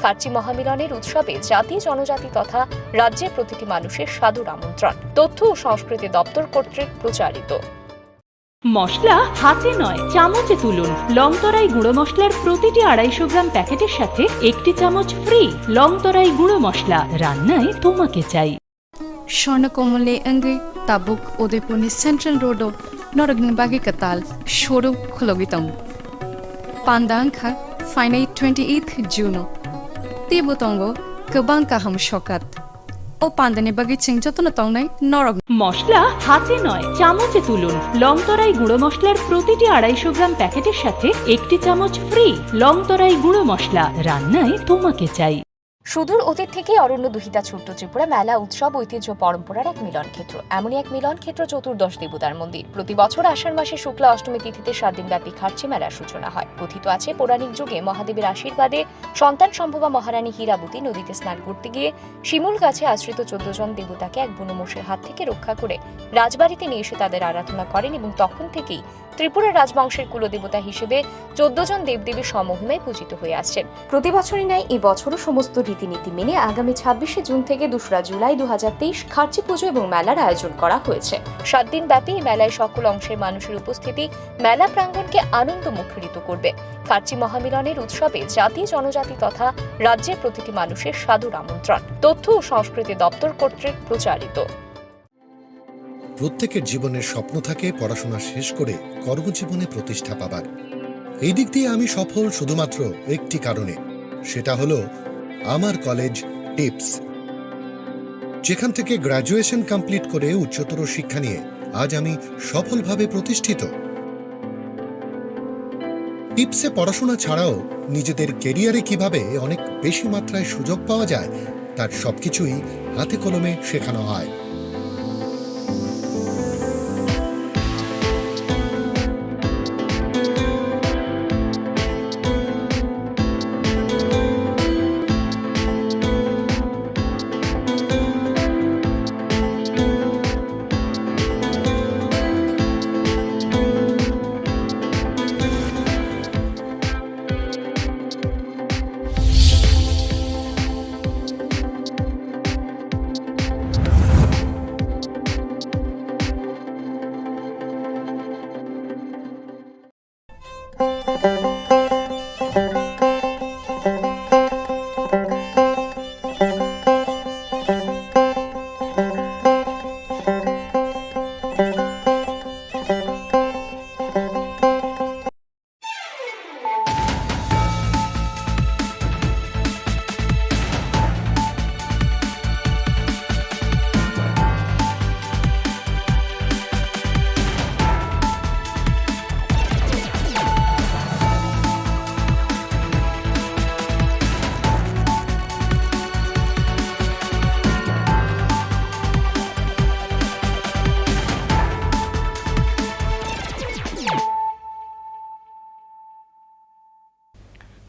খার্চি মহামিলনের উৎসবে জাতি জনজাতি তথা রাজ্যের প্রতিটি মানুষের সাদর আমন্ত্রণ। তথ্য ও সংস্কৃতি দপ্তর কর্তৃক প্রচারিত। মশলা হাতে নয় চামচে তুলুন। লংতরাই গুঁড়ো মশলার প্রতিটি 250 গ্রাম প্যাকেটের সাথে 1টি চামচ ফ্রি। লংতরাই গুঁড়ো মশলা, রান্নায় তোমাকে চাই। স্বর্ণকমলে অঙ্গে তাবুক উদয়পুরনি সেন্ট্রাল রোডো নরগন বাগি কাতাল শোরু খলবিতম পান্দাংখা ফাইনাই 28 জুনো তিবুতঙ্গ গোবাং কাহাম শকাত ও পান্দানি বাগি চিং যতন তংনাই নরগ। মশলা হাতে নয় চামচে তুলুন। লংতরাই গুঁড়ো মশলার প্রতিটি 250 গ্রাম প্যাকেটের সাথে 1টি চামচ ফ্রি। লংতরাই গুঁড়ো মশলা, রান্নায় তোমাকে চাই। সুদূর অতীত থেকে অরণ্য দুহিতা ছোট্ট ত্রিপুরা মেলা উৎসব ঐতিহ্য পরম্পরার এক মিলন ক্ষেত্র। এমনই এক মিলন ক্ষেত্র চতুর্দশ দেবতার মন্দির। প্রতি বছর আষাঢ় মাসে শুক্লা অষ্টমী তিথিতে 7 দিনব্যাপী খার্চি মেলার সূচনা হয়। কথিত আছে পৌরাণিক যুগে মহাদেবের আশীর্বাদে সন্তান সম্ভবা মহারানী হীরাবতী নদীতে স্নান করতে গিয়ে শিমুল গাছে আশ্রিত 14 জন দেবতাকে এক বনমোষের হাত থেকে রক্ষা করে রাজবাড়িতে নিয়ে এসে তাদের আরাধনা করেন এবং তখন থেকেই ত্রিপুরা রাজবংশের কুলদেবতা হিসেবে 14 জন দেবদেবীর সমহিমায় পূজিত হয়ে আসছেন। প্রতি বছরই ন্যায় এই বছরও সমস্ত রীতিনীতি মেনে আগামী 26শে জুন থেকে 2রা জুলাই 2023 খার্চি পুজো এবং মেলার আয়োজন করা হয়েছে। 7 দিন ব্যাপী এই মেলায় সকল অংশের মানুষের উপস্থিতি মেলা প্রাঙ্গণকে আনন্দ মুখরিত করবে। খার্চি মহামিলনের উৎসবে জাতি জনজাতি তথা রাজ্যের প্রতিটি মানুষের সাদর আমন্ত্রণ। তথ্য ও সংস্কৃতি দপ্তর কর্তৃক প্রচারিত। প্রত্যেকের জীবনের স্বপ্ন থাকে পড়াশোনা শেষ করে কর্মজীবনে প্রতিষ্ঠা পাবার। এই দিক দিয়ে আমি সফল শুধুমাত্র একটি কারণে, সেটা হলো আমার কলেজ টিপস, যেখান থেকে গ্র্যাজুয়েশন কমপ্লিট করে উচ্চতর শিক্ষা নিয়ে আজ আমি সফলভাবে প্রতিষ্ঠিত। টিপসে পড়াশোনা ছাড়াও নিজেদের কেরিয়ারে কিভাবে অনেক বেশি মাত্রায় সুযোগ পাওয়া যায় তার সবকিছুই হাতে কলমে শেখানো হয়।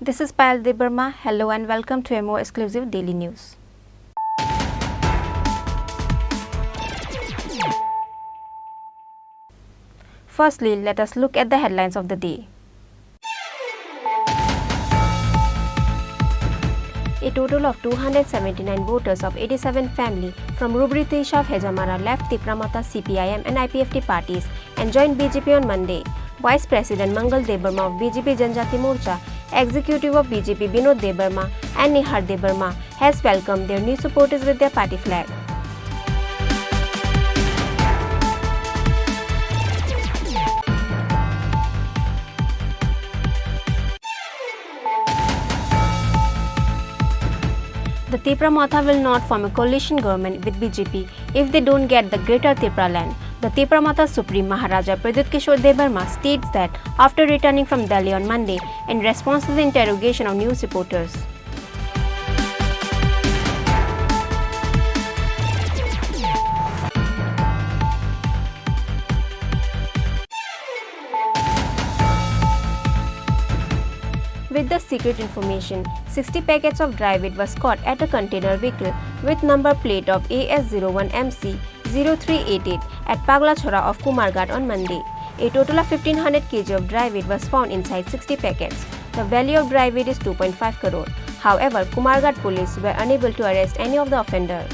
This is Payal Debarma. Hello and welcome to a more exclusive daily news. Firstly, let us look at the headlines of the day. A total of 279 voters of 87 family from Rubri Tisha of Hejamara left Tipramata CPIM and IPFT parties and joined BJP on Monday. Vice President Mangal Debarma of BJP Janjati Morcha, Executive of BJP Binod Debarma and Nihar Debarma has welcomed their new supporters with their party flag. The Tripura Matha will not form a coalition government with BJP if they don't get the Greater Tripura land. The Tripura Matha Supreme Maharaja Pradyut Kishore Debarma states that after returning from Delhi on Monday in response to the interrogation of news reporters. With the secret information, 60 packets of dry weed was caught at a container vehicle with number plate of AS01MC0388 at Paglachora of Kumarghat on Monday. A total of 1500 kg of dry weed was found inside 60 packets. The value of dry weed is 2.5 crore. However, Kumarghat police were unable to arrest any of the offender.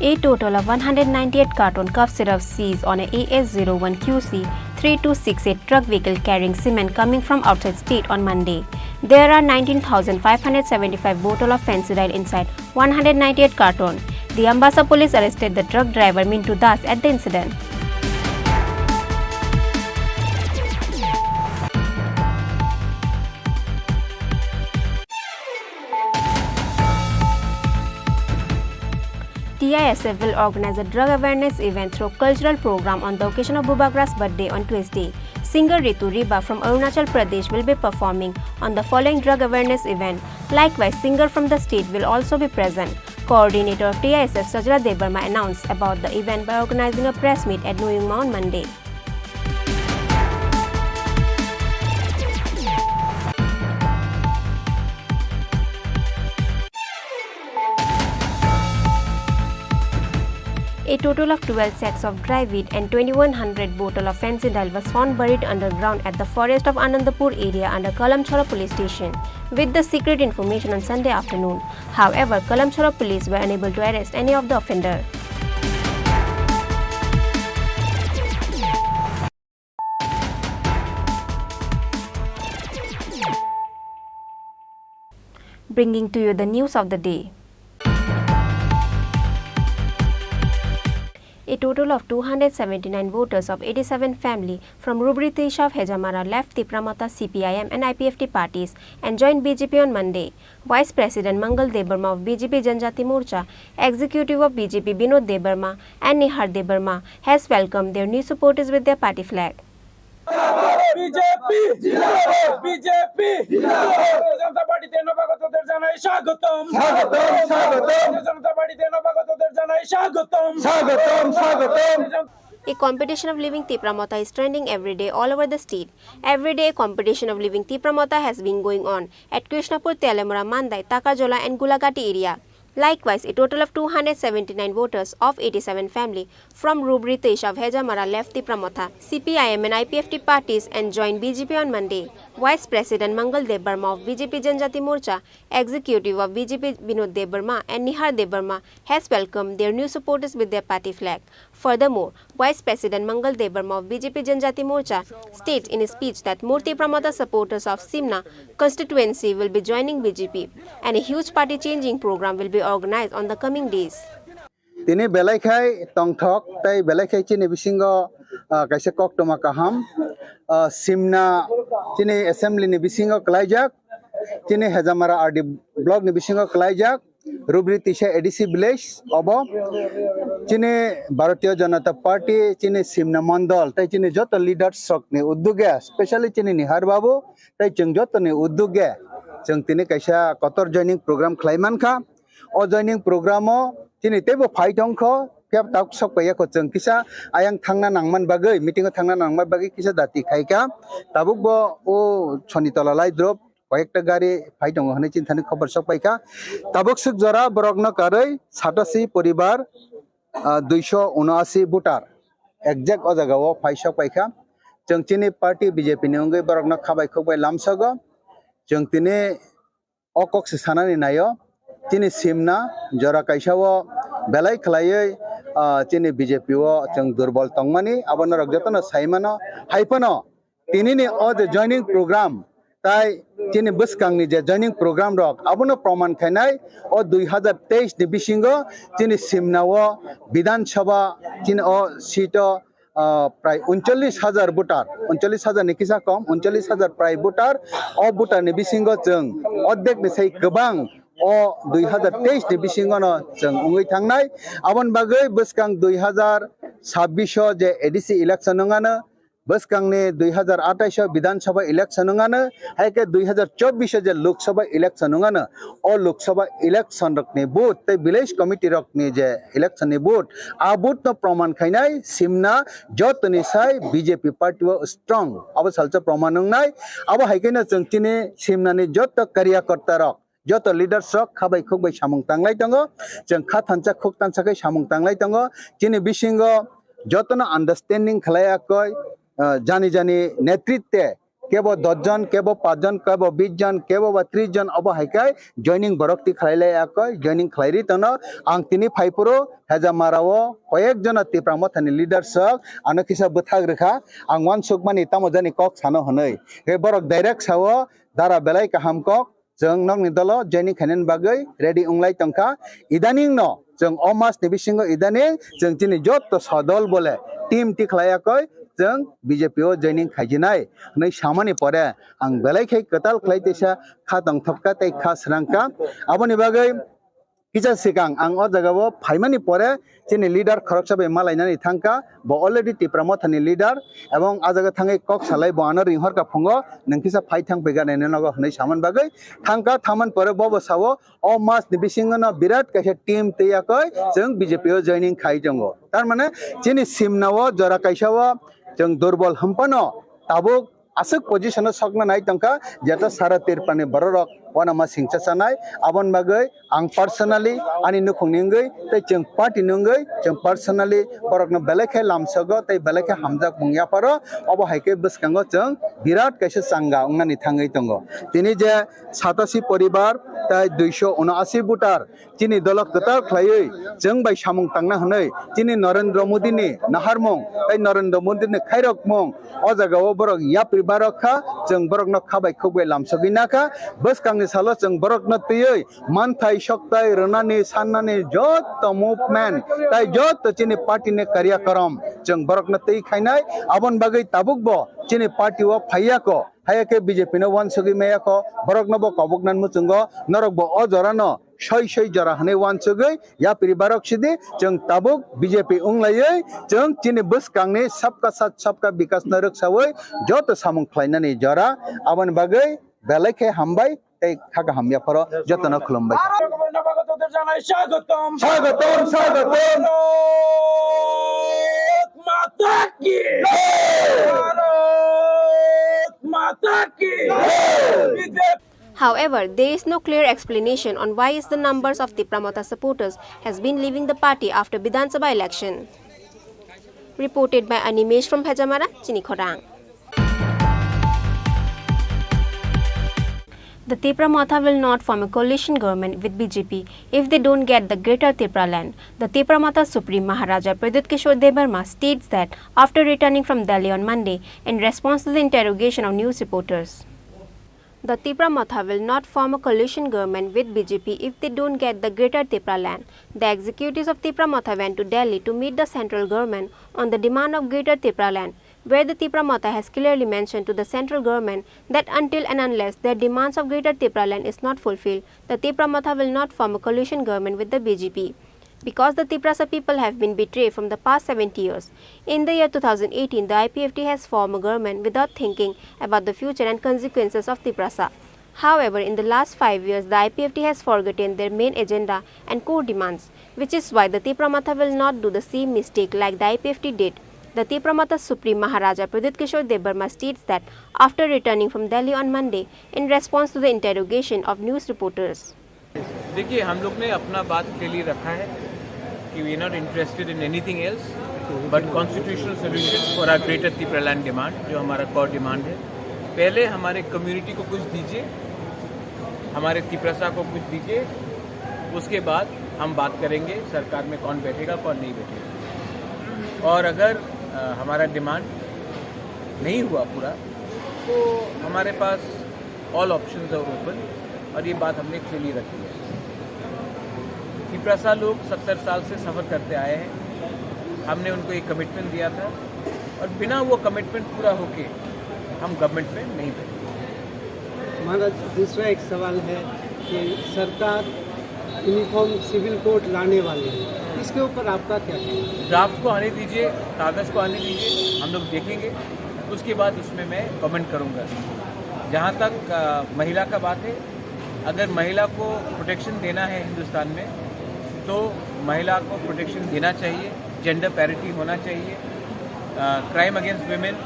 A total of 198 carton cough syrup seized on a AS01 QC 3268 truck vehicle carrying cement coming from outside state on Monday. There are 19,575 bottles of fentanyl inside 198 carton. The Ambassa police arrested the truck driver Mintu Das at the incident. TISF will organize a drug awareness event through cultural program on the occasion of Bubagra's birthday on Tuesday. Singer Ritu Riba from Arunachal Pradesh will be performing on the following drug awareness event. Likewise, singer from the state will also be present. Coordinator of TISF Sajra Debarma announced about the event by organizing a press meet at Noyingma on Monday. A total of 12 sacks of dry wheat and 2100 bottles of fentanyl was found buried underground at the forest of Anandapur area under Kalamchhora police station, with the secret information on Sunday afternoon. However, Kalamchhora police were unable to arrest any of the offender. Bringing to you the news of the day. A total of 279 voters of 87 family from Rubri Tesha of Hejamara left the Pramata CPIM and IPFT parties and joined BJP on Monday. Vice President Mangal Debarma of BJP Janjati Morcha, Executive of BJP Binod Debarma and Nihar Debarma has welcomed their new supporters with their party flag. BJP BJP Janata Party te nabagatoder janai স্বাগতম Janata Party te nabagatoder janai স্বাগতম A competition of living Tipramata is trending every day all over the state. Every day, a competition of living Tipramata has been going on at Krishnapur, Telamura, Mandai, Takajola and Gulagati area. Likewise, a total of 279 voters of 87 family from Rubri Tesha of Hejamara left the Pramotha, CPIM and IPFT parties and joined BJP on Monday. Vice President Mangal Debarma of BJP Janjati Morcha, Executive of BJP Binod Debarma and Nihar Debarma has welcomed their new supporters with their party flag. Furthermore, Vice President Mangal Debarma of BJP Janjati Morcha states in his speech that more Tipramata supporters of Simna constituency will be joining BJP and a huge party changing program will be organized on the coming days. Tini belaikai tongthok tai belaikai chini bisingo kaisa koktoma kaham Simna chini assembly ni bisingo klaijak chini Hejamara RD block ni bisingo klaijak Rubri Tesha ADC village obo chini Bharatiya Janata Party chini Simna mandal tai chini joto leaders sok ni udduge especially chini Nihar babu tai chung joto ni udduge chung tini kaisa kotor joining program khlaiman kha o joining programo chini tebo fight ongkho piap tak sok paya ko chung kisa ayang thangna nangman bagai meeting o thangna nangman bagai kisa dati khaika tabuk bo o sonitola lai drop কয়েকটা গাড়ি fight দङ হনে চিন্তাनि खबर sok paika tabuk suk jora borokno karai 87 পরিবার 279 voter exact o jaga o fight sok paika जों चिनि party BJP नि अंगै borokno khabai khokbai lamsago जों तिनि okok se sanani nayo चिनि सिमना जरा kaisao belai khlaiयै चिनि बीजेपी o जों दुर्बल tongmani abono rokjatono saimano haipano tinini o the joining program tai chini buskangni je joining program rok abono proman khainai o 2023 ni bisingo chini simnao bidhan sabha chini o sito প্রায় 39000 voter 39000 ni kisa kom 39000 প্রায় voter o voter ni bisingo जों অর্ধেক ni sai gobang o 2023 ni bisingo no जों ungui thangnai abon bagai buskang 2026 je ADC election ngano buskangni 2028 বিধানসভা election ngano haike 2024 je lok sabha election ngano o lok sabha election rokni vote tai village committee rokni je election ni vote a vote no proman khainai simna jotni sai BJP party o strong abo salcha proman nai abo haike na chungtini simna ni jot karyakarta rok joto leader sok khabai khokbai samung tanglai tongo jeng kha thansa khok tansa kai samung tanglai tongo chini bisingo joto na understanding khlaya koi jani jani netritwe kebo 10 জন kebo 5 জন kebo 20 জন kebo 30 জন obo haikai joining borokti khlailai akoi joining khlairi tono ang tini phaipuro hejamarao koyek jona Tripura thani leader sok ano kisa buthag rekha ang wan sukmani tamo jani kok sano honoi he borok direct sawo dara belai kaham kok jeng nok ni dolo joining khanen bagai ready unglai tongkha idaning no jeng omas ni bisingo idaning jeng tini jotto sodol bole team ti khlaya koi jeng BJP o joining khaijinai nei samani pore ang belai khai katal khlaitesa khatang thopka tei khasrangka aboni bagai Kisa sikang ang o jagao phaimani pore chini leader khoroksabe malainani thangka bo already Tripura thani leader ebong ajaga thangai kok salai bo ano ringhor ka phungo nangkisa phai thang pega nei nago hnai saman bagai thangka thaman pore bo sawo o mas ni bisingono birat kaisa team teya koi jeng BJP o joining khai jongo tar mane chini simnao jora kaisao jeng durbol hampano tabuk asuk position o sokna nai tangka jeta sara Tripura ni borok wana ma singcha sanai abon bagai ang personally ani nukhung ningai tei jeng party ningai jeng personally borok no belekhe lamsago tei belekhe hamjak bungya paro obo haike buskango jeng birat kaisa sangga ungnani thangai tongo tini je 87 poribar tai 279 voter chini dolok katar khlaioi jeng bai samung tangna hanai chini Narendra Modi ni naharmong tei Narendra Modi ni khairok mong o jagao borok yapri barokha jeng borok no khabai khogbai lamsaginaka buskangni salo jeng borok no tiyoi manthai shoktai ranani sannani jotto movement tai jotto chini party ni karyakaram jeng borok no tei khainai abon bagai tabuk bo chini party o phaiya hayake BJP no wansugi meyako borok no bo koboknan muchungo norok bo o jora no shoi jora hane wansugi ya piribarok sidi jeng tabuk BJP unglaioi jeng chini buskangni sabka sat sabka bikas naruk sawoi joto samung khlainani jora abon bagai belekhe hambai tei khaga hamya paro joto no khulumbai নবাগতদের জানাই স্বাগতম স্বাগতম স্বাগতম মাতা কি ভারত মাতা কি However, there is no clear explanation on why is the numbers of Tripura supporters has been leaving the party after Vidhan Sabha election. Reported by Animesh from Hejamara, Chini Khorang. The Tripura will not form a coalition government with BJP if they don't get the Greater Tripura land. The Tripura Supreme Maharaja Pradut Kishore Debarma states that after returning from Delhi on Monday in response to the interrogation of news reporters. The Tripura will not form a coalition government with BJP if they don't get the Greater Tripura land. The executives of Tripura went to Delhi to meet the central government on the demand of Greater Tripura land, where the Tripura has clearly mentioned to the central government that until and unless their demands of Greater Tripura land is not fulfilled, the Tripura will not form a coalition government with the BJP. Because the Tripura people have been betrayed from the past 70 years. In the year 2018, the IPFT has formed a government without thinking about the future and consequences of Tripura. However, in the last 5 years, the IPFT has forgotten their main agenda and core demands, which is why the Tripura will not do the same mistake like the IPFT did. The Tripura Supreme Maharaja Pradut Kishore Debarma states that after returning from Delhi on Monday in response to the interrogation of news reporters. देखिए हम लोग ने अपना बात clearly रखा है कि we are not interested in anything else but constitutional solution for our greater Tripura land demand जो हमारा कोर डिमांड है। पहले हमारे कम्युनिटी को कुछ दीजिए, हमारे त्रिपुरा को कुछ दीजिए, उसके बाद हम बात करेंगे सरकार में कौन बैठेगा कौन नहीं बैठेगा। और अगर हमारा डिमांड नहीं हुआ पूरा तो हमारे पास ऑल ऑप्शंस आर ओपन और ये बात हमने क्लियरली रखी है। त्रिपुरा लोग 70 साल से सफ़र करते आए हैं, हमने उनको एक कमिटमेंट दिया था और बिना वो कमिटमेंट पूरा होके हम गवर्नमेंट में नहीं बैठे। हमारा दूसरा एक सवाल है कि सरकार यूनिफॉर्म सिविल कोड लाने वाली है, इसके ऊपर आपका क्या कहना है? ड्राफ्ट को आने दीजिए, कागज़ को आने दीजिए, हम लोग देखेंगे, उसके बाद उसमें मैं कमेंट करूँगा। जहाँ तक महिला का बात है, अगर महिला को प्रोटेक्शन देना है हिंदुस्तान में तो महिला को प्रोटेक्शन देना चाहिए, जेंडर पैरिटी होना चाहिए, crime against women,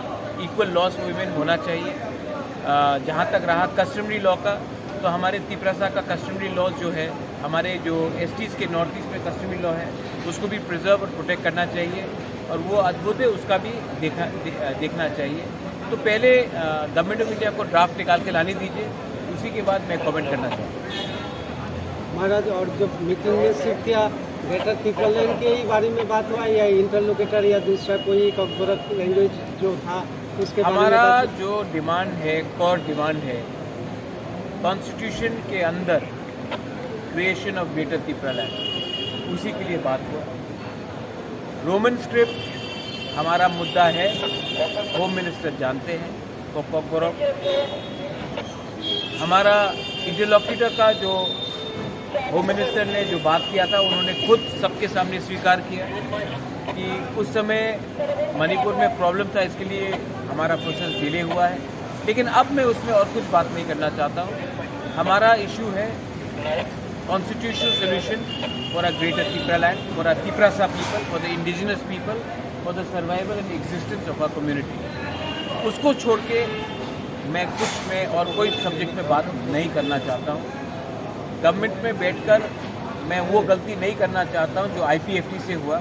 equal loss women होना चाहिए। जहाँ तक रहा कस्टमरी लॉ का, तो हमारे तिपरासा का कस्टमरी लॉ जो है, हमारे जो एसटीज़ के नॉर्थ ईस्ट में कस्टमरी लॉ है, उसको भी प्रिजर्व और प्रोटेक्ट करना चाहिए और वो अद्भुत है, उसका भी देखना चाहिए। तो पहले गवर्नमेंट ऑफ इंडिया को ड्राफ्ट निकाल के लाने दीजिए, उसी के बाद मैं कमेंट करना चाहूँगा। महाराज, और जब मीटिंग में शिफ्ट किया ग्रेटर त्रिपुरा लैंड के ही बारे में बात हुआ या इंटरलोकेटर या दूसरा कोई कॉर्पोरेट लैंग्वेज जो था उसके बारे में? हमारा जो डिमांड है, कोर डिमांड है, कॉन्स्टिट्यूशन के अंदर creation of greater Tripura land, उसी के लिए बात हुआ। रोमन स्क्रिप्ट हमारा मुद्दा है, होम मिनिस्टर जानते हैं, कोकबोरक। हमारा इंटरलोक्यूटर का जो होम मिनिस्टर ने जो बात किया था, उन्होंने खुद सबके सामने स्वीकार किया कि उस समय मणिपुर में प्रॉब्लम था, इसके लिए हमारा प्रोसेस डिले हुआ है। लेकिन अब मैं उसमें और कुछ बात नहीं करना चाहता हूँ। हमारा इशू है constitutional solution for a greater Tripura land, for a Tiprasa people, for the indigenous people, for the survival and existence of our community. उसको छोड़ के मैं और कोई सब्जेक्ट में बात नहीं करना चाहता हूँ। गवर्नमेंट में बैठकर मैं वो गलती नहीं करना चाहता हूँ जो IPFT से हुआ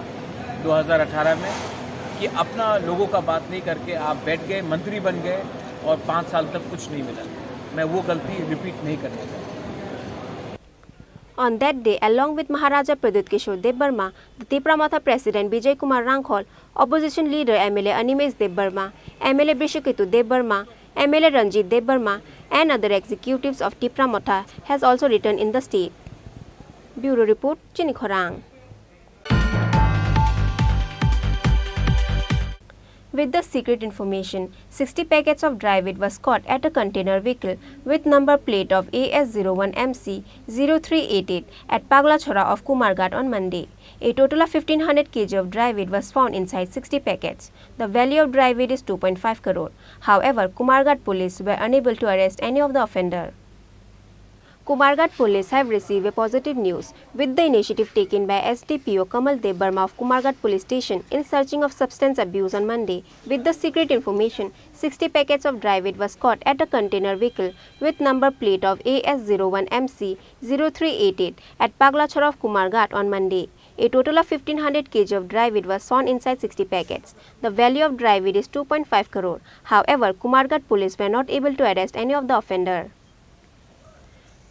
2018 में, कि अपना लोगों का बात नहीं करके आप बैठ गए, मंत्री बन गए और 5 साल तक कुछ नहीं मिला। मैं वो गलती रिपीट नहीं करना चाहता। On that day, along with Maharaja Pradyut Kishore Debbarma, the Tipramata President Vijay Kumar Rangkhol, Opposition Leader MLA Animesh Debbarma, MLA Bishukitu Debbarma, MLA Ranjit Debbarma, and other executives of Tipramata has also written in the state. Bureau Report, Chini Khorang. With the secret information, 60 packets of dry weed was caught at a container vehicle with number plate of AS01MC0388 at Paglachora of Kumarghat on Monday. A total of 1500 kg of dry weed was found inside 60 packets. The value of dry weed is 2.5 crore. However, Kumarghat police were unable to arrest any of the offender. Kumarghat police have received a positive news with the initiative taken by SDPO Kamal Debbarma of Kumarghat police station in searching of substance abuse on Monday. With the secret information, 60 packets of dry weed was caught at a container vehicle with number plate of AS01MC0388 at Paglachora of Kumarghat on Monday. A total of 1500 kg of dry weed was found inside 60 packets. The value of dry weed is 2.5 crore. However, Kumarghat police were not able to arrest any of the offender.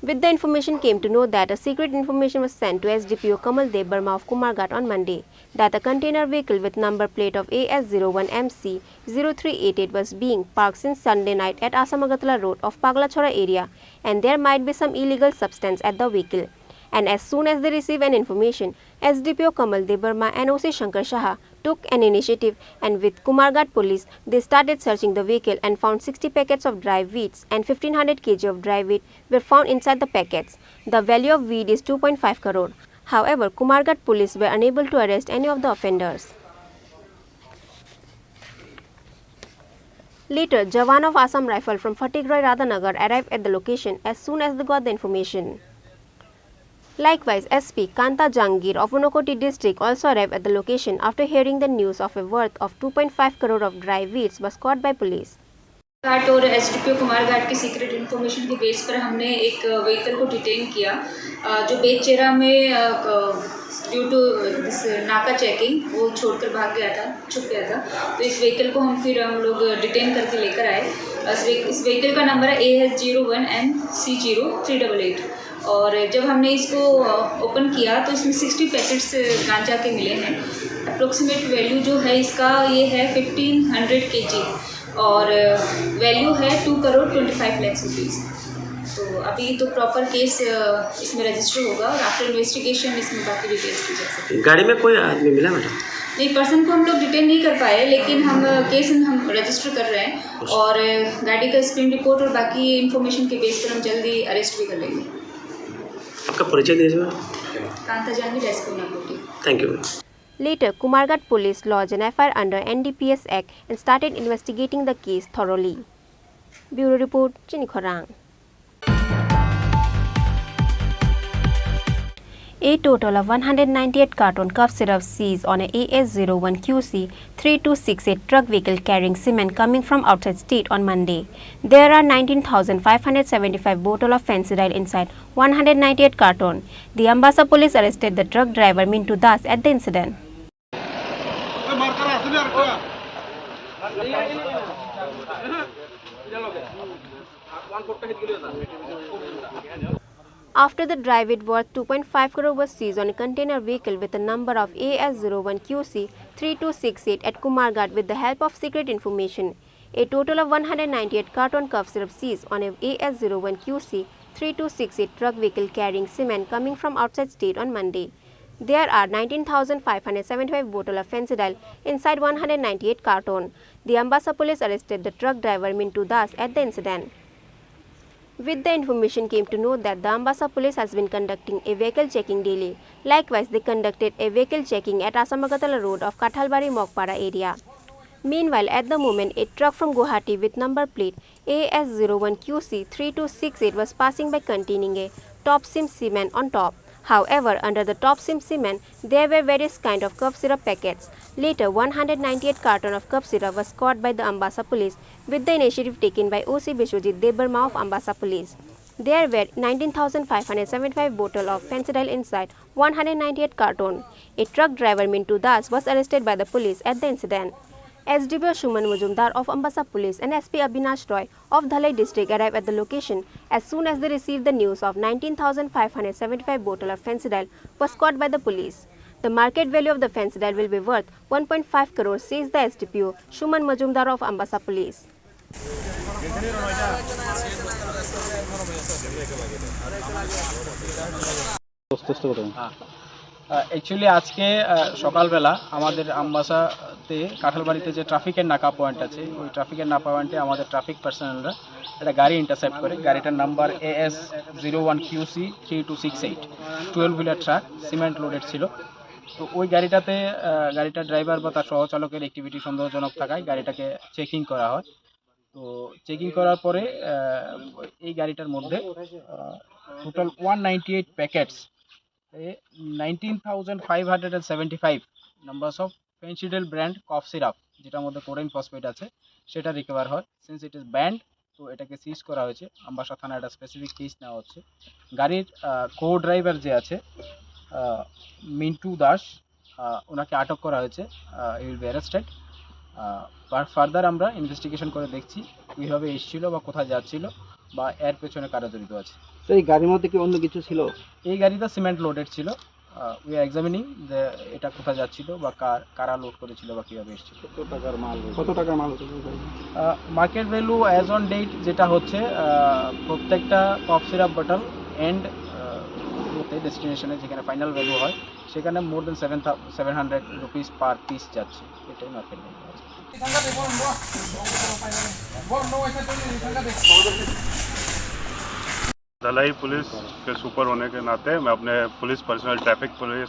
With the information came to know that a secret information was sent to SDPO Kamal Debbarma of Kumarghat on Monday that a container vehicle with number plate of AS01MC0388 was being parked since Sunday night at Asamagatla Road of Paglachora area and there might be some illegal substance at the vehicle. And as soon as they received an information, SDPO Kamal Debbarma and OC Shankar Shaha took an initiative and with Kumarghat police, they started searching the vehicle and found 60 packets of dry weeds and 1500 kg of dry weed were found inside the packets. The value of weed is 2.5 crore. However, Kumarghat police were unable to arrest any of the offenders. Later, Jawan of Assam Rifle from Phatigroy Radhanagar arrived at the location as soon as they got the information. Likewise, SP Kanta Jangir of Unakoti district also arrived at the location after hearing the news of a worth of 2.5 crore of dry weeds was caught by police. घाट और SDPO Kumarghat की secret information के base पर हमने एक vehicle को detain किया जो बेचेरा में ड्यू टू दिस नाका चेकिंग वो छोड़कर भाग गया था, छुप गया था। तो इस व्हीकल को हम लोग डिटेन करके लेकर आए। इस व्हीकल का नंबर है AS01MC0388 और जब हमने इसको ओपन किया तो इसमें 60 पैकेट्स गांजा के मिले हैं। अप्रोक्सीमेट वैल्यू जो है इसका ये है 1500 kg और वैल्यू है 2 करोड़ 25 लाख रुपीज़। तो अभी तो प्रॉपर केस इसमें रजिस्टर होगा और आफ्टर इन्वेस्टिगेशन इसमें बाकी डिटेल्स की जा सकती है। गाड़ी में कोई आदमी मिला मैडम? नहीं, पर्सन को हम लोग डिटेन नहीं कर पाए लेकिन हम केस हम रजिस्टर कर रहे हैं और गाड़ी का स्क्रीन रिपोर्ट और बाकी इन्फॉर्मेशन के बेस पर हम जल्दी अरेस्ट भी कर लेंगे। आपका परिचय दीजिए। कांता जांगी, डेस्को नाकोटी। Thank you. Later, Kumarghat police lodged an FIR under NDPS Act and started investigating the case thoroughly. Bureau Report, Chini Khorang. A total of 198 carton cough syrup seized on a AS01QC 3268 truck vehicle carrying cement coming from outside state on Monday. There are 19,575 bottles of fentanyl inside 198 carton. The Ambassa police arrested the truck driver Mintu Das at the incident. After the drive, it worth 2.5 crore was seized on a container vehicle with a number of AS01QC 3268 at Kumarghat with the help of secret information. A total of 198 carton cough syrup seized on a AS01QC 3268 truck vehicle carrying cement coming from outside state on Monday. There are 19,575 bottles of fentanyl inside 198 carton. The Ambassa police arrested the truck driver Mintu Das at the incident. With the information came to know that the Ambassa police has been conducting a vehicle checking daily. Likewise, they conducted a vehicle checking at Asamagatala road of Kathalbari Mokpara area. Meanwhile, at the moment, a truck from Guwahati with number plate AS01QC 3268 was passing by containing a top sim cement on top. However, under the top sim cement, there were various kind of cough syrup packets. Later, 198 carton of cough syrup was caught by the Ambassa police with the initiative taken by OC Bishwajit Debarma of Ambassa police. There were 19,575 bottles of fentanyl inside 198 carton. A truck driver Mintu Das was arrested by the police at the incident. SDPO Shuman Mujumdar of Ambassa Police and SP Abhinash Roy of Dhalai district arrived at the location as soon as they received the news of 19,575 bottles of fentanyl was caught by the police. The market value of the fentanyl will be worth 1.5 crore, says the SDPO Shuman Mujumdar of Ambassa Police. Actually আজকে সকালবেলা আমাদের আমবাসাতে কাঁঠালবাড়িতে যে ট্রাফিকের নাকা point আছে ওই ট্রাফিকের নাকা পয়েন্টে আমাদের ট্রাফিক পার্সোনালরা একটা গাড়ি ইন্টারসেপ্ট করে। গাড়িটার number AS01QC 3268 12 wheeler truck cement loaded ছিল। তো ওই গাড়িটাতে গাড়িটার ড্রাইভার বা তার সহচালকের অ্যাক্টিভিটি সন্দেহজনক থাকায় গাড়িটাকে চেকিং করা হয়। তো চেকিং করার পরে এই গাড়িটার মধ্যে total 198 packets 19,575 numbers of Phensedyl brand cough syrup, যেটার মধ্যে কোডাইন ফসফেট আছে, সেটা রিকভার হয়। সিন্স ইট ইজ ব্যান্ড, তো এটাকে সিজ করা হয়েছে। আম্বাসা থানায় একটা স্পেসিফিক কেস নেওয়া হচ্ছে। গাড়ির কো ড্রাইভার যে আছে মিন্টু দাস, ওনাকে আটক করা হয়েছে। ই উইল বি অ্যারেস্টেড। ফার্দার আমরা ইনভেস্টিগেশন করে দেখছি কীভাবে এসেছিল বা কোথায় যাচ্ছিল বা এর পেছনে কারা জড়িত আছে। তো এই গাড়ির মধ্যে কি অন্য কিছু ছিল? এই গাড়িটা সিমেন্ট লোডেড ছিল। উই আর এক্সামিনিং যে এটা কোথায় যাচ্ছিল বা কারা লোড করেছিল বা কীভাবে এসেছিল। কত টাকার মাল? Market value as on date যেটা হচ্ছে প্রত্যেকটা কফ সিরাপ বটল এন্ড ডেস্টিনেশনে যেখানে ফাইনাল ভ্যালু হয় সেখানে মোর দেন 700 রুপিস পার পিস যাচ্ছে। এটাই মার্কেট ভ্যালু আছে। धलाई पुलिस के सुपर होने के नाते मैं अपने police personal traffic police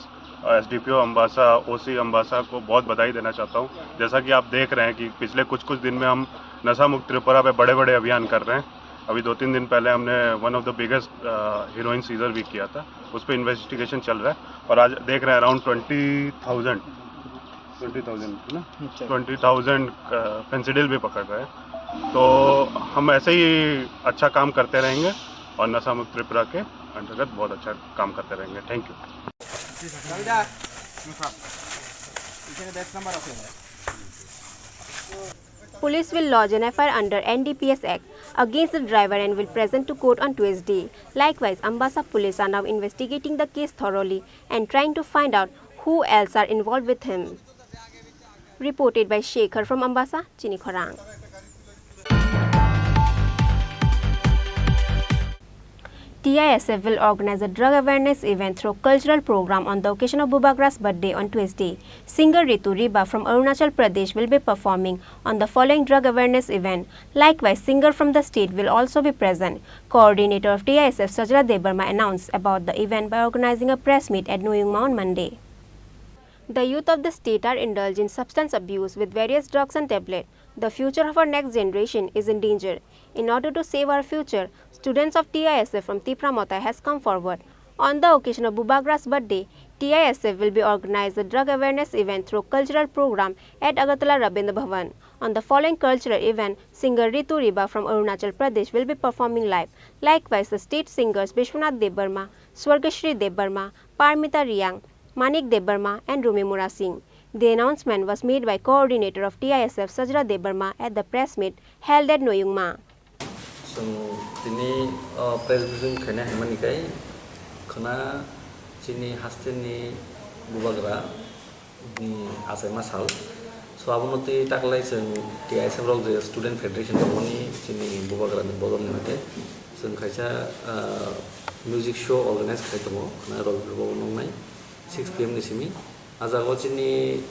SDPO Ambassa OC Ambassa को बहुत बधाई देना चाहता हूं। जैसा कि आप देख रहे हैं कि पिछले कुछ दिन में हम नशा मुक्त त्रिपुरा पे बड़े बड़े अभियान कर रहे हैं। अभी 2-3 दिन पहले हमने one of the biggest heroin seizure भी किया था, उस पर इन्वेस्टिगेशन चल रहा है। और आज देख रहे हैं अराउंड 20,000 ना 20,000 फेंसिडिल भी पकड़ रहे हैं। तो हम ऐसे ही अच्छा काम करते रहेंगे और नशा मुक्त त्रिपुरा के अंतर्गत बहुत अच्छा काम करते रहेंगे। Thank you. Police will lodge an FIR under NDPS Act against the driver and will present to court on Tuesday. Likewise, Ambassa police are now investigating the case thoroughly and trying to find out who else are involved with him. Reported by Shekhar from Ambassa, Chini Khorang. TISF will organize a drug awareness event through cultural program on the occasion of Bubagra's birthday on Tuesday. Singer Ritu Riba from Arunachal Pradesh will be performing on the following drug awareness event. Likewise, singer from the state will also be present. Coordinator of TISF Sajra Debarma announced about the event by organizing a press meet at Noyungma on Monday. The youth of the state are indulged in substance abuse with various drugs and tablets. The future of our next generation is in danger. In order to save our future, students of TISF from Tripura has come forward. On the occasion of Bubagra's birthday, TISF will be organized a drug awareness event through cultural program at Agartala Rabindra Bhavan. On the following cultural event, singer Ritu Riba from Arunachal Pradesh will be performing live. Likewise, the state singers Vishwanath Debarma, Swargashri Debarma, Parmita Riyang, Manik Debarma and Rumi Mura Singh. The announcement was made by coordinator of TISF Sajra Debarma at the press meet held at Noyungma. So, tini press briefing kena hemanikai kena Chini hasteni Bubagra ni asai masal. So abunoti taklai seng TISF rog je student federation domoni Chini Bubagra ni bodol nimate seng kaisa music show organize kai tomo kena rog bodol nai 6 PM ni simi azago Chini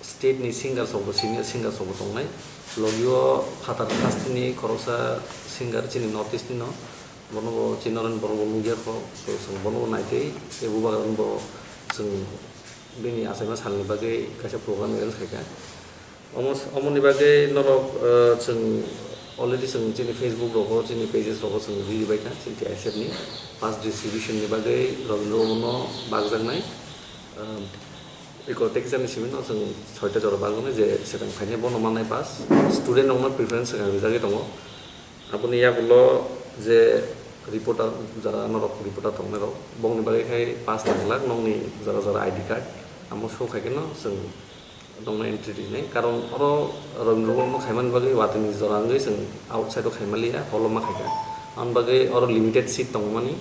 state ni singer sobo senior singer sobo tongnai logio khatar hasteni korosa singer Chini north east ni no bono chinoran bono mugia ko sung bono naite e Bubagan bo sung bini asai mas halni bagai kaisa program el khaika omoni bagai norok sung already sung chini Facebook ro chini pages ro sung rili baika chini TISF ni pass distribution ni bagai roblo mono bagjangnai iko tekisa ni simin sung 6ta jor bagnai je sedang phaine bono manai pass student ong preference ga bijage tongo apuni ya gulo je reporter jara norok reporter tongne ro bongni bagai khai 5 lakh nongni jara ID card amo show khai keno sung dongna entry nei karon oro rongro mo khaiman bagai watini jara ngai sung outside o khaimaliya holoma khaika an bagai oro limited seat tongmani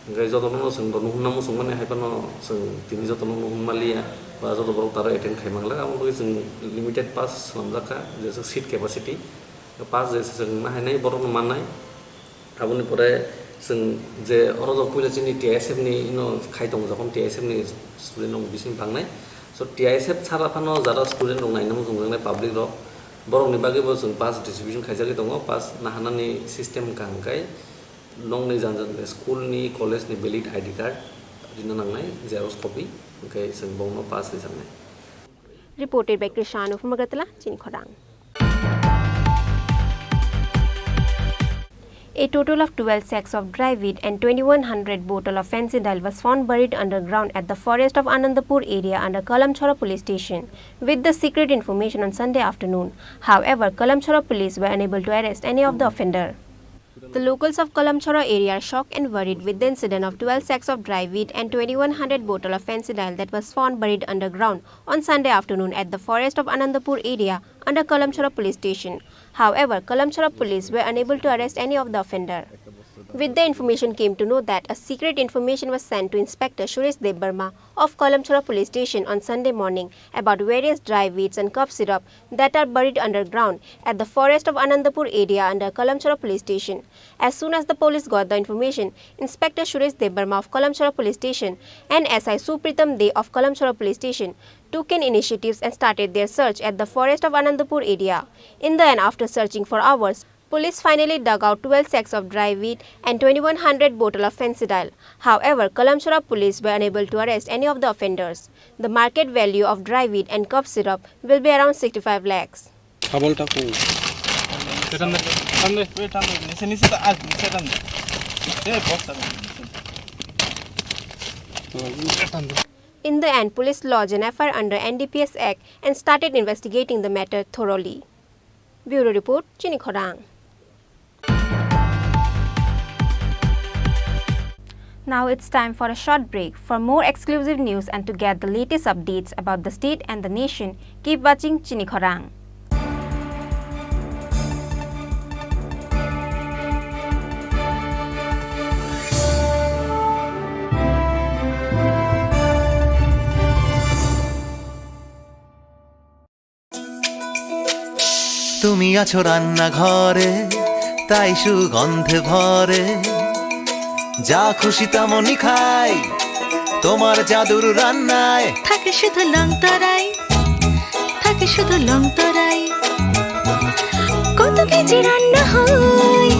ngai jotono sung donu namo sung mane haipano sung tini jotono humaliya ba joto borok tara attend khaimangla amo bagai sung limited pass lamjaka je seat capacity pass je sung na hanai borok manai abuni pore sung je oro puila chini TISF ni ino khaitong jokon TISF ni student nong bising pangnai so TISF chara phano jara student nong nainam jungnai public ro borok ni bage bo sung pass distribution khaijagi tongo pass nahanani system kangkai nong ni janjan school ni college ni valid ID card dina nangnai xerox copy kai sung bongno pass jangnai. Reported by Krishanu from Agartala, Chini Khorang. A total of 12 sacks of dry wheat and 2100 bottle of fentanyl was found buried underground at the forest of Anandapur area under Kalamchhora police station with the secret information on Sunday afternoon. However, Kalamchhora police were unable to arrest any of the offender. The locals of Kalamchhora area are shocked and worried with the incident of 12 sacks of dry wheat and 2100 bottle of fentanyl that was found buried underground on Sunday afternoon at the forest of Anandapur area under Kalamchhora police station. However, Kalamchhora police were unable to arrest any of the offender. With the information came to know that a secret information was sent to Inspector Suresh Debarma of Kalamchhora police station on Sunday morning about various dry wheats and cough syrup that are buried underground at the forest of Anandapur area under Kalamchhora police station. As soon as the police got the information, Inspector Suresh Debarma of Kalamchhora police station and SI Supritam De of Kalamchhora police station took in initiatives and started their search at the forest of Anandapur area. In the end, after searching for hours, police finally dug out 12 sacks of dry wheat and 2100 bottle of fentanyl. However, Kalamchhora police were unable to arrest any of the offenders. The market value of dry wheat and cough syrup will be around 65 lakhs. In the end, police lodged an FIR under NDPS Act and started investigating the matter thoroughly. Bureau Report, Chini Khorang. Now it's time for a short break. For more exclusive news and to get the latest updates about the state and the nation, keep watching Chini Khorang. তুমি আছো রান্না ঘরে তাই সুগন্ধে ভরে যা খুশি তেমনই খাই তোমার জাদুর রান্নায় থাকে শুধু লং তরাই থাকে শুধু লং তরাই কত কেজি রান্না হয়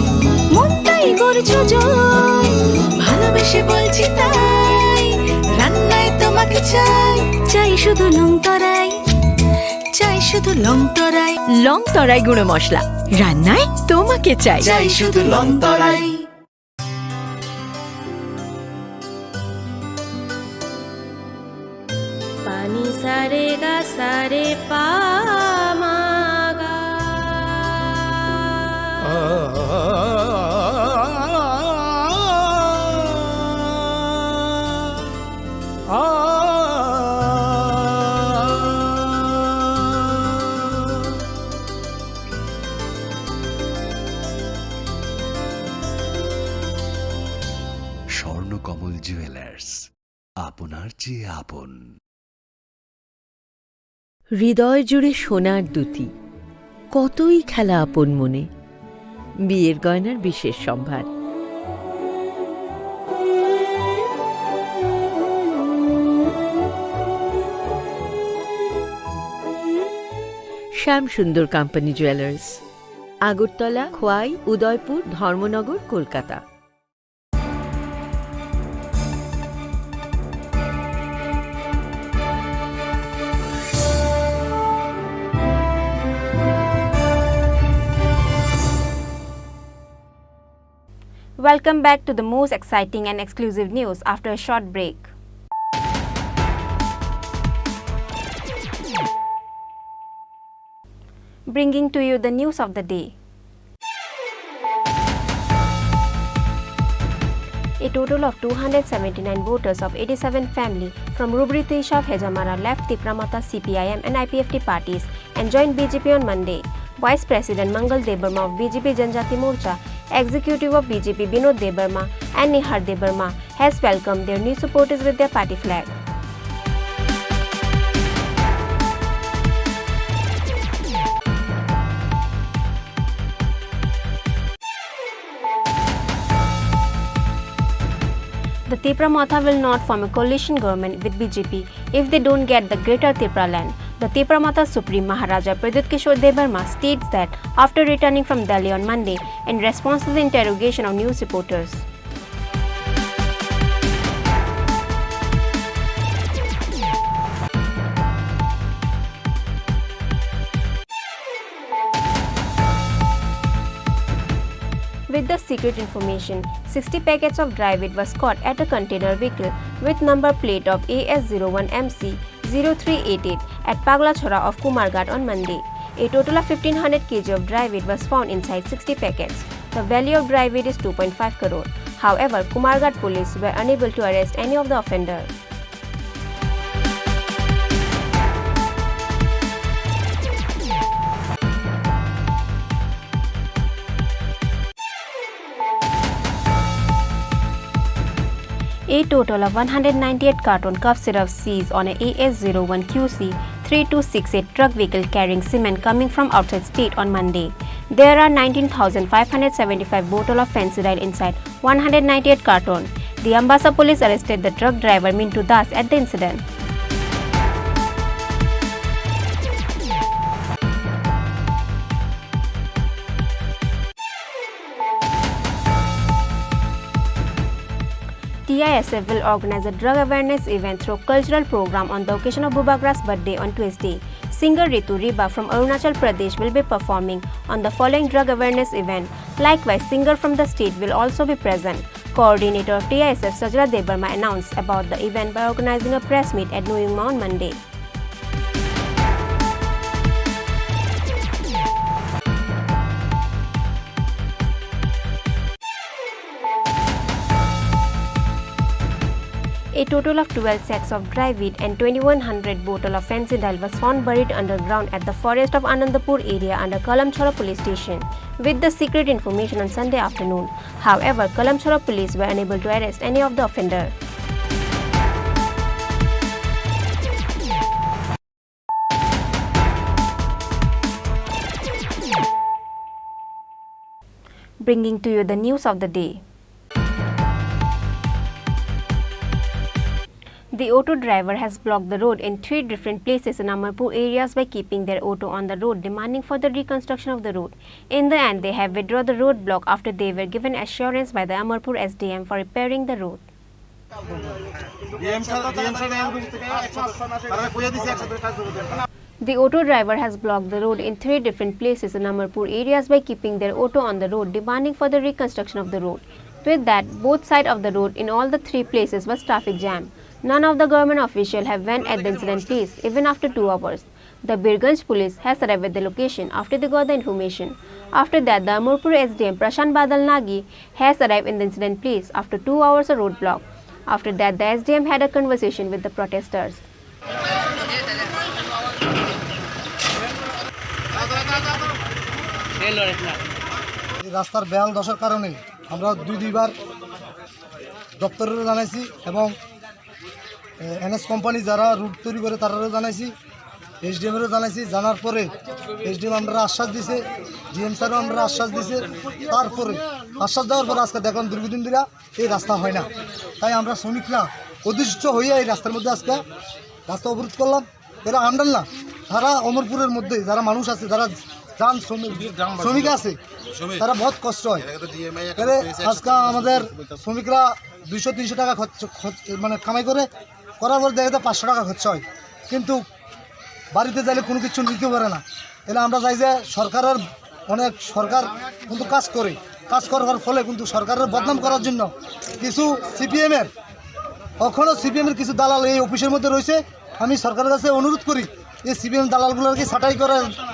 মনটাই করছো জয় ভালোবেসে বলছি তাই রান্নায় তোমাকে চাই চাই শুধু লং তরাই চাই শুধু লং তরাই গুঁড়ো মশলা রান্নায় তোমাকে চাই চাই শুধু লং তরাই पानी सारे गा सारे पा मा गा। স্বর্ণকমল জুয়েলার্স, আপনার চেয়ে আপন। হৃদয় জুড়ে সোনার দুটি, কতই খেলা আপন মনে। বিয়ের গয়নার বিশেষ সম্ভার। Shyamsundar company jewellers, Agartala, Khowai, Udaipur, Dharmanagar, Kolkata. Welcome back to the most exciting and exclusive news after a short break. Bringing to you the news of the day. A total of 279 voters of 87 family from Rubri Tisha of Hejamara left the Pramata CPIM and IPFT parties and joined BJP on Monday. Vice President Mangal Debarma of BJP Janjati Morcha, Executive of BJP Binod Debarma and Nihar Debarma has welcomed their new supporters with their party flag. The Tripura Matha will not form a coalition government with BJP if they don't get the Greater Tripura land. The Tripura Matha Supreme Maharaja Pradyut Kishore Debarma states that after returning from Delhi on Monday in response to the interrogation of news reporters. With the secret information, 60 packets of dry weed was caught at a container vehicle with number plate of AS01MC0388 at Paglachora of Kumarghat on Monday. A total of 1500 kg of dry weed was found inside 60 packets. The value of dry weed is 2.5 crore. However, Kumarghat police were unable to arrest any of the offender. A total of 198 carton cough syrup seized on a AS01QC3268 truck vehicle carrying cement coming from outside state on Monday. There are 19,575 bottles of fentanyl inside 198 carton. The Ambassa police arrested the truck driver Mintu Das at the incident. TISF will organize a drug awareness event through cultural program on the occasion of Bubagra's birthday on Tuesday. Singer Ritu Riba from Arunachal Pradesh will be performing on the following drug awareness event. Likewise, singer from the state will also be present. Coordinator of TISF Sajra Debarma announced about the event by organizing a press meet at Noyingma on Monday. A total of 12 sacks of dry weed and 2100 bottles of fentanyl was found buried underground at the forest of Anandapur area under Kalamchora police station with the secret information on Sunday afternoon. However, Kalamchora police were unable to arrest any of the offender. Bringing to you the news of the day. The auto driver has blocked the road in 3 different places in Amarpur areas by keeping their auto on the road, demanding for the reconstruction of the road. In the end, they have withdrawn the road block after they were given assurance by the Amarpur SDM for repairing the road. The auto driver has blocked the road in 3 different places in Amarpur areas by keeping their auto on the road, demanding for the reconstruction of the road. With that, both sides of the road in all the 3 places was traffic jam. None of the government officials have went at the incident place even after 2 hours. The Birganj police has arrived at the location after they got the information. After that, the Amarpur SDM Prashant Badal Nagi has arrived in the incident place after 2 hours of roadblock. After that, the SDM had a conversation with the protesters. রাস্তার বেহাল দশার কারণে আমরা দুইবার দপ্তরেরও জানাইছি এবং NS company যারা root তৈরি করে তারাও জানাইছি, এসডিএমেরও জানাইছি। জানার পরে এসডিএম আমরা আশ্বাস দিছে, ডিএম স্যারও আমরা আশ্বাস দিছে। তারপরে আশ্বাস দেওয়ার পরে আজকে দেখলাম দীর্ঘদিন ধরে এই রাস্তা হয় না। তাই আমরা শ্রমিকরা অতিষ্ঠ হয়ে এই রাস্তার মধ্যে আজকে রাস্তা অবরোধ করলাম। এরা আমরাল না, তারা অমরপুরের মধ্যে যারা মানুষ আছে, যারা যান শ্রমিক আছে, তারা বহুত কষ্ট হয়। আজকে আমাদের শ্রমিকরা 200-300 টাকা মানে কামাই করে করার পর দেখা যায় 500 টাকা খরচা হয়, কিন্তু বাড়িতে যাইলে কোনো কিছু নিতে পারে না। এলে আমরা চাই যে সরকারের সরকার কিন্তু কাজ করার ফলে কিন্তু সরকারের বদনাম করার জন্য কিছু সিপিএমের কিছু দালাল এই অফিসের মধ্যে রয়েছে। আমি সরকারের কাছে অনুরোধ করি এই সিপিএম দালালগুলোকে ছাঁটাই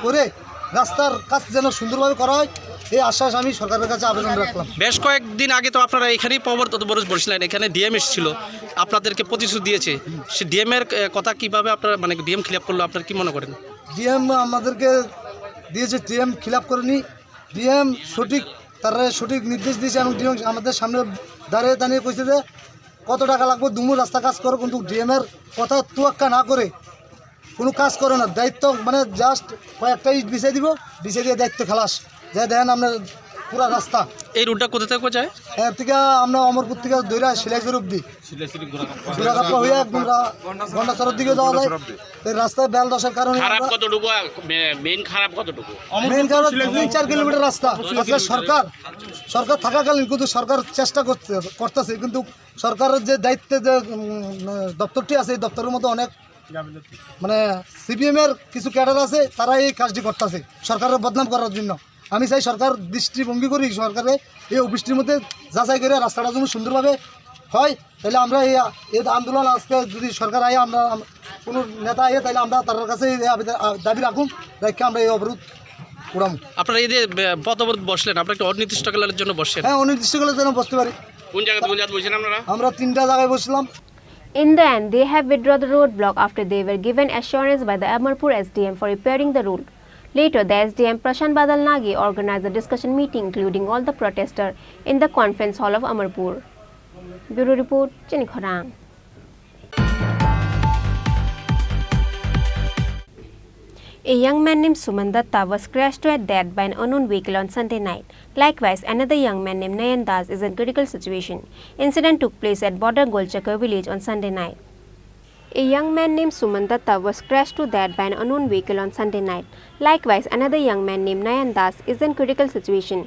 করে রাস্তার কাজ যেন সুন্দরভাবে করা হয়, এই আশ্বাস আমি সরকারের কাছে আবেদন রাখলাম। বেশ কয়েকদিন আগে তো আপনারা এখানেই অবরোধ বলছিলেন, এখানে ডিএম এসেছিল, আপনাদেরকে প্রতিশ্রুতি দিয়েছে। সে ডিএম এর কথা কিভাবে আপনারা মানে ডিএম খিলাপ করলো, আপনারা কি মনে করেন? ডিএম আমাদেরকে দিয়েছে, ডিএম খিলাপ করেনি। ডিএম তারা সঠিক নির্দেশ দিয়েছে এবং ডিএম আমাদের সামনে দাঁড়িয়ে কইছে যে কত টাকা লাগবে দুমুর রাস্তা কাজ করো, কিন্তু ডিএমের কথা তোয়াক্কা না করে কোনো কাজ করে না। দায়িত্ব মানে জাস্ট কয়েকটা ইট বিছিয়ে দিয়ে দায়িত্ব খালাস। যা দেখেন আপনার পুরা রাস্তা এই রুটটা কোথা থেকে যায়? এর থেকে আমরা অমরপুর থেকে দৈরা সিলাইজের অব্দি ঘোরাঘাপা হয়ে একদম গন্ডাচরের দিকে যাওয়া যায়। এই রাস্তায় বেল দশার কারণে মেইন খারাপ 3-4 কিলোমিটার রাস্তা। আজকে সরকার থাকাকালীন কিন্তু সরকার চেষ্টা করতেছে, কিন্তু সরকারের যে দায়িত্বে যে দপ্তরটি আছে এই দপ্তরের মধ্যে অনেক মানে সিপিএমের কিছু ক্যাডার আছে, তারা এই কাজটি করতেছে সরকারের বদনাম করার জন্য। আমি চাই সরকার দৃষ্টিভঙ্গি করি, সরকারে এই অফিসটির মধ্যে যাচাই করে রাস্তাটা যেন সুন্দরভাবে হয়। তাহলে আমরা এই আন্দোলন আজকে যদি সরকার আয়, আমরা কোনো নেতা আয়, তাহলে আমরা তার কাছে দাবি রাখুন, রেখে আমরা এই অবরোধ উড়াম। আপনারা এই যে পথ অবরোধ বসলেন, আপনারা একটা অনির্দিষ্টকালের জন্য বসছেন? হ্যাঁ, অনির্দিষ্টকালের জন্য বসতে পারি। কোন জায়গায় বসছেন আপনারা? আমরা 3টা জায়গায় বসলাম। In the end, they have withdrawn the roadblock after they were given assurance by the Amarpur SDM for repairing the road. Later, the SDM Prashant Badal Nagi organized a discussion meeting including all the protesters in the conference hall of Amarpur. Bureau Report, Chini Khorang. A young man named Suman Datta was crashed to death by an unknown vehicle on Sunday night. Likewise, another young man named Nayan Das is in critical situation. Incident took place at border Golchakar village on Sunday night. A young man named Suman Datta was crashed to death by an unknown vehicle on Sunday night. Likewise, another young man named Nayan Das is in critical situation.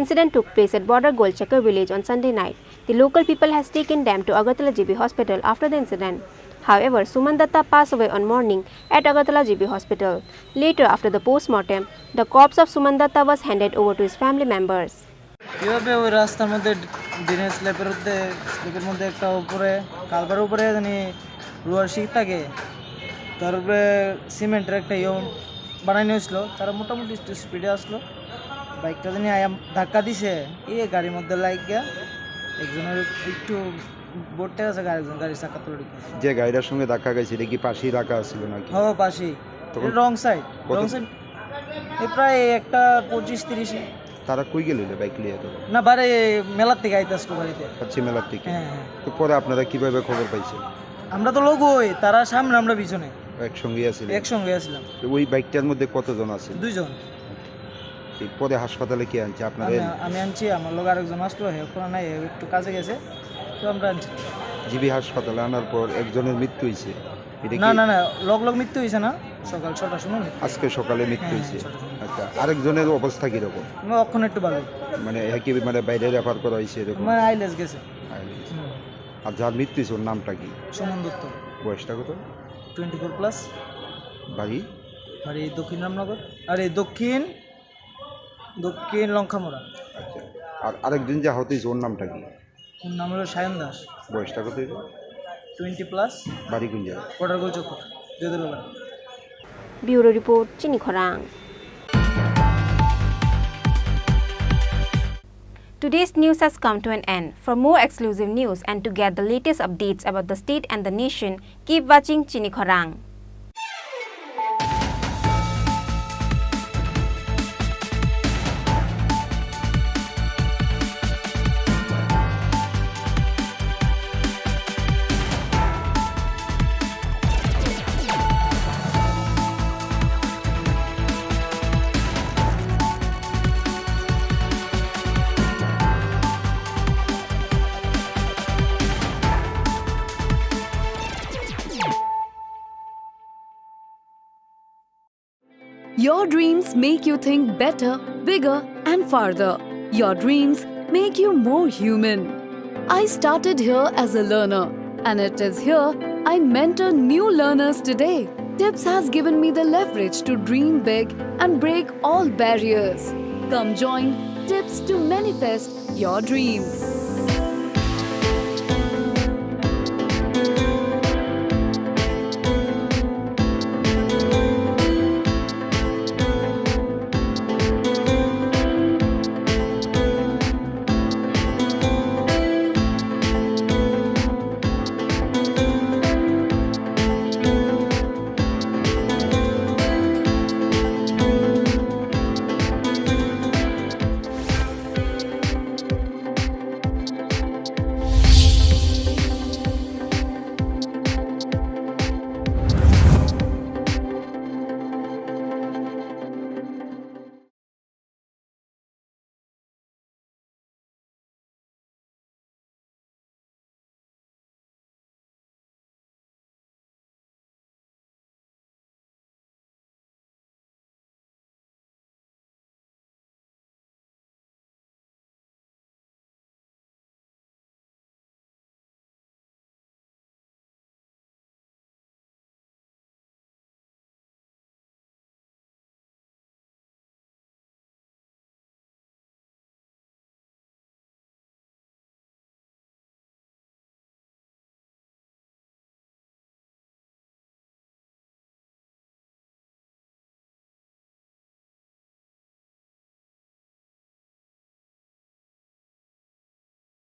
Incident took place at border Golchakar village on Sunday night. The local people has taken them to Agartala GB hospital after the incident. However, Suman Datta passed away on morning at Agartala GB hospital. Later, after the post-mortem, the corpse of Suman Datta was handed over to his family members. কীভাবে ওই রাস্তার মধ্যে দিনের স্ল্যাপের মধ্যে একটা উপরে কালভারের উপরে জানি রোয়ার শিক থাকে, তার উপরে সিমেন্টের একটা বানানো হয়েছিল। তারা মোটামুটি স্পিডে আসলো, বাইকটা জানি ধাক্কা দিছে, গাড়ির মধ্যে লাগিয়ে একজনের একটু বোর্ডটা আছে, গাড়ির চাকা তুলে যে গাড়িটার সঙ্গে ধাক্কা গেছে এটা কি পাশেই রাখা ছিল নাকি? হ্যাঁ, পাশেই, রং সাইড প্রায় একটা 25-30। তারা কই গেল বাইক নিয়ে? না, বাড়ি মেলার থেকে আইতে আসলো, বাড়িতে মেলার থেকে। তো পরে আপনারা কিভাবে খবর পাইছেন? আমরা তো লোক ওই তারা সামনে, আমরা পিছনে একসঙ্গে আসলাম। ওই বাইকটার মধ্যে কতজন আছে? 2 জন। পরে হাসপাতালে কে আনছে? আপনারা? আমি আনছি, আমার লোক আরেকজন আসলো, নাই একটু কাজে গেছে, তো আমরা আনছি। জিবি হাসপাতালে আনার পর একজনের মৃত্যু হয়েছে? না, লোক মৃত্যু হয়েছে না, সকাল 6টার সময় আজকে সকালে মৃত্যু হয়েছে। আচ্ছা, আরেকজনের অবস্থা কিরকম? অক্ষণ একটু ভালো, মানে বাইরে রেফার করা হয়েছে এরকম? আইলেস গেছে। আর যার মৃত্যু হয়েছে ওর নামটা কি? সুমন দত্ত। বয়সটা কত? 24+। বাড়ি দক্ষিণ রামনগর, দক্ষিণ লঙ্কামোড়া। আচ্ছা, আর আরেকজন যে আহত হয়েছে ওর নামটা কি? ওর নাম হলো সায়ন দাস। বয়সটা কত? 20 plus. বাড়ি কোন জায়গায়? কোটারগোল চক্কর দেদুলবাড়ি। Bureau Report, Chini Khorang. Today's news has come to an end. For more exclusive news and to get the latest updates about the state and the nation, keep watching Chini Khorang. Your dreams make you think better, bigger, and farther. Your dreams make you more human. I started here as a learner, and it is here I mentor new learners today. TIPS has given me the leverage to dream big and break all barriers. Come join TIPS to manifest your dreams.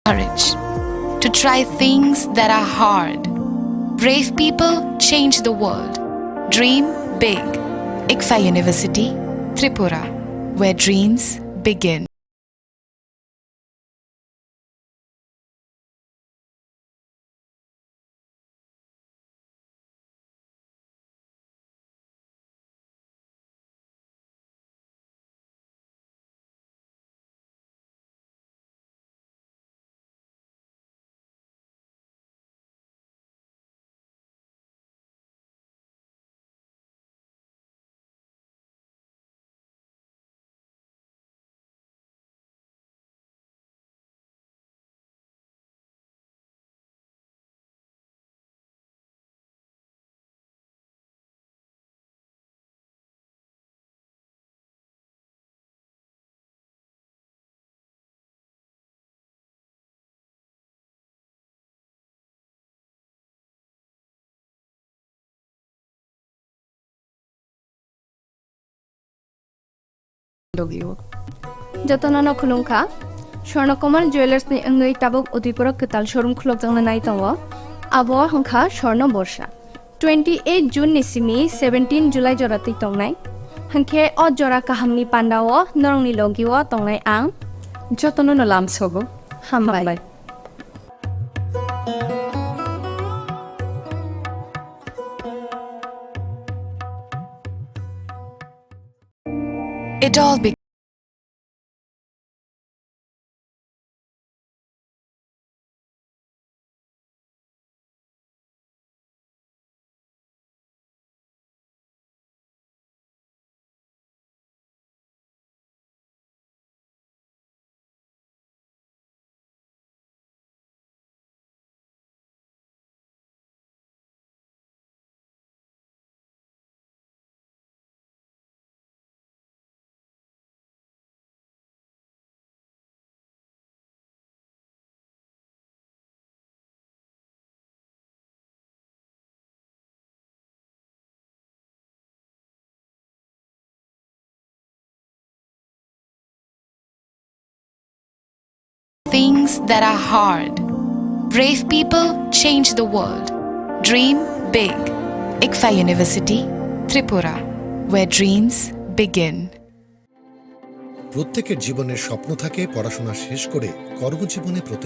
Courage to try things that are hard. Brave people change the world. Dream big. ICFA University, Tripura, where dreams begin. Jatana khulungkha Swarnakomal Jewelers ni angai tabok Udipura Kital showroom khulok jangna nai tawa abo hangkha Swarna Borsha 28 June ni simi 17 July jorati tongnai hangkhe o jora kahamni pandao norongni logiwa tongnai ang jotono no lamsogo hambai It all began things that are hard. Brave people change the world. Dream big. ICFA University, Tripura, where dreams begin. প্রত্যেকের জীবনের স্বপ্ন থাকে পড়াশোনা শেষ করে কর্মজীবনে